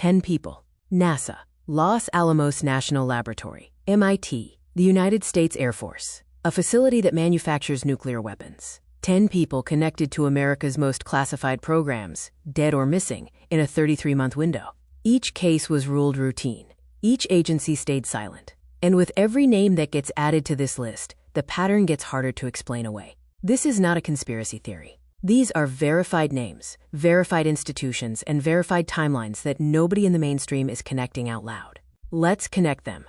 10 people. NASA, Los Alamos National Laboratory, MIT, the United States Air Force, a facility that manufactures nuclear weapons. 10 people connected to America's most classified programs, dead or missing, in a 33-month window. Each case was ruled routine. Each agency stayed silent. And with every name that gets added to this list, the pattern gets harder to explain away. This is not a conspiracy theory. These are verified names, verified institutions, and verified timelines that nobody in the mainstream is connecting out loud. Let's connect them.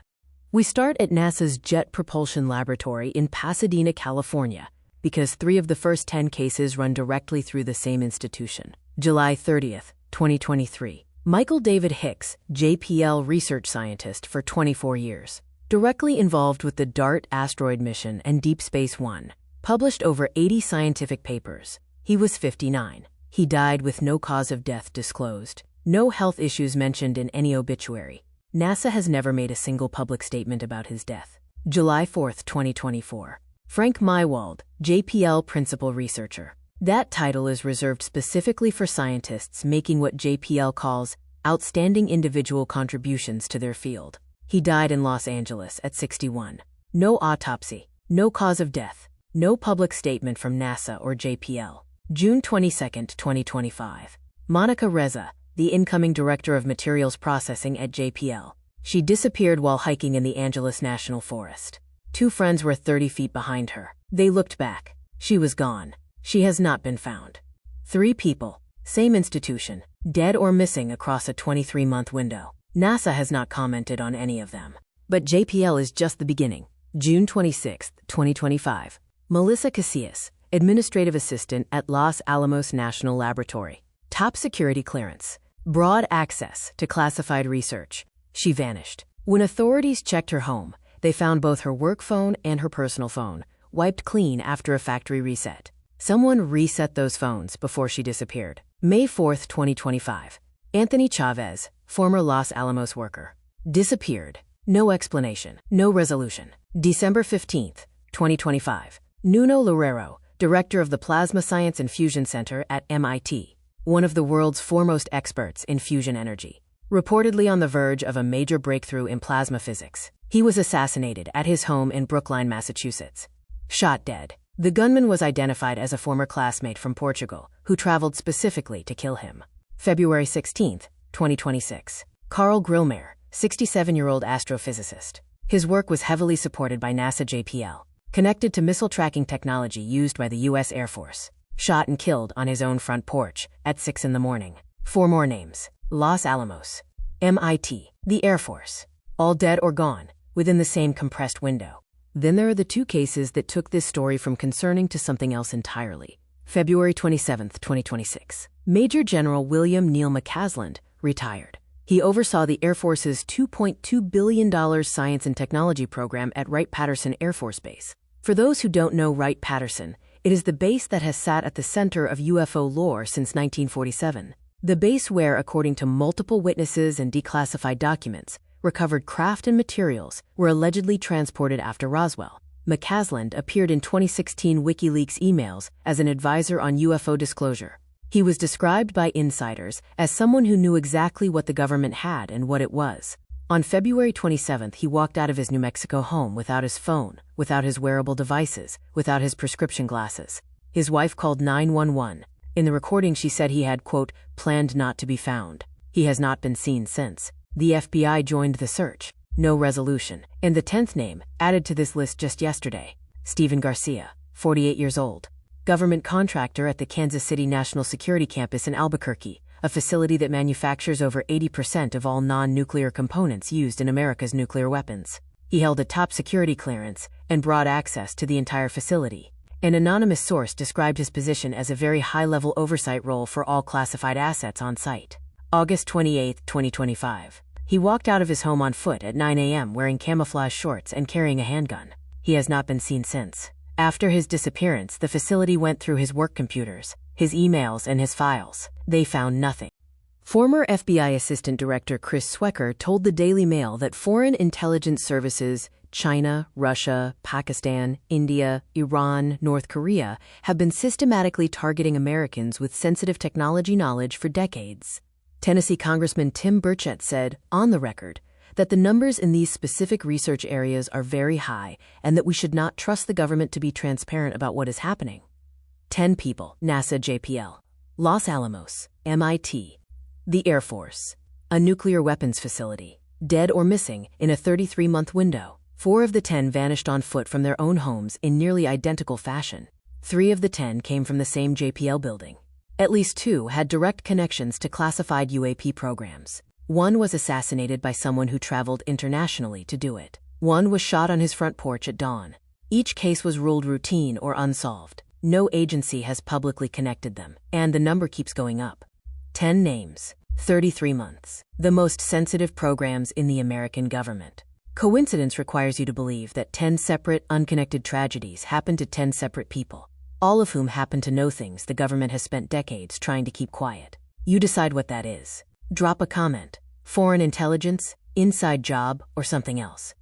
We start at NASA's Jet Propulsion Laboratory in Pasadena, California, because 3 of the first 10 cases run directly through the same institution. July 30th, 2023. Michael David Hicks, JPL research scientist for 24 years, directly involved with the DART asteroid mission and Deep Space One, published over 80 scientific papers. He was 59. He died with no cause of death disclosed, no health issues mentioned in any obituary. NASA has never made a single public statement about his death. July 4th, 2024. Frank Mywald, JPL principal researcher. That title is reserved specifically for scientists making what JPL calls outstanding individual contributions to their field. He died in Los Angeles at 61. No autopsy, no cause of death, no public statement from NASA or JPL. June 22, 2025. Monica Reza, the incoming director of materials processing at JPL. She disappeared while hiking in the Alamos National Forest. 2 friends were 30 feet behind her. They looked back. She was gone. She has not been found. 3 people, same institution, dead or missing across a 23-month window. NASA has not commented on any of them. But JPL is just the beginning. June 26, 2025. Melissa Casillas, administrative assistant at Los Alamos National Laboratory. Top security clearance. Broad access to classified research. She vanished. When authorities checked her home, they found both her work phone and her personal phone, wiped clean after a factory reset. Someone reset those phones before she disappeared. May 4, 2025. Anthony Chavez, former Los Alamos worker. Disappeared. No explanation. No resolution. December 15, 2025. Nuno Loureiro, director of the Plasma Science and Fusion Center at MIT, one of the world's foremost experts in fusion energy. Reportedly on the verge of a major breakthrough in plasma physics. He was assassinated at his home in Brookline, Massachusetts. Shot dead. The gunman was identified as a former classmate from Portugal who traveled specifically to kill him. February 16, 2026. Carl Grillmeyer, 67-year-old astrophysicist. His work was heavily supported by NASA JPL, connected to missile tracking technology used by the U.S. Air Force. Shot and killed on his own front porch at 6 in the morning. 4 more names. Los Alamos, MIT, the Air Force. All dead or gone, within the same compressed window. Then there are the 2 cases that took this story from concerning to something else entirely. February 27, 2026. Major General William Neal McCasland, retired. He oversaw the Air Force's $2.2 billion science and technology program at Wright-Patterson Air Force Base. For those who don't know Wright-Patterson, it is the base that has sat at the center of UFO lore since 1947. The base where, according to multiple witnesses and declassified documents, recovered craft and materials were allegedly transported after Roswell. McCasland appeared in 2016 WikiLeaks emails as an advisor on UFO disclosure. He was described by insiders as someone who knew exactly what the government had and what it was. On February 27th, he walked out of his New Mexico home without his phone, without his wearable devices, without his prescription glasses. His wife called 911. In the recording, she said he had, quote, planned not to be found. He has not been seen since. The FBI joined the search. No resolution. And the 10th name, added to this list just yesterday, Stephen Garcia, 48 years old. Government contractor at the Kansas City National Security Campus in Albuquerque, a facility that manufactures over 80% of all non-nuclear components used in America's nuclear weapons. He held a top security clearance and broad access to the entire facility. An anonymous source described his position as a very high-level oversight role for all classified assets on site. August 28, 2025. He walked out of his home on foot at 9 a.m. wearing camouflage shorts and carrying a handgun. He has not been seen since. After his disappearance, the facility went through his work computers, his emails, and his files. They found nothing. Former FBI Assistant Director Chris Swecker told the Daily Mail that foreign intelligence services, China, Russia, Pakistan, India, Iran, North Korea, have been systematically targeting Americans with sensitive technology knowledge for decades. Tennessee Congressman Tim Burchett said, on the record, that the numbers in these specific research areas are very high and that we should not trust the government to be transparent about what is happening. 10 people, NASA JPL. Los Alamos, MIT. The Air Force. A nuclear weapons facility. Dead or missing in a 33-month window. 4 of the 10 vanished on foot from their own homes in nearly identical fashion. 3 of the 10 came from the same JPL building. At least 2 had direct connections to classified UAP programs. 1 was assassinated by someone who traveled internationally to do it. 1 was shot on his front porch at dawn. Each case was ruled routine or unsolved. No agency has publicly connected them, and the number keeps going up. 10 names, 33 months. The most sensitive programs in the American government. Coincidence requires you to believe that 10 separate, unconnected tragedies happened to 10 separate people, all of whom happen to know things the government has spent decades trying to keep quiet. You decide what that is. Drop a comment. Foreign intelligence, inside job, or something else.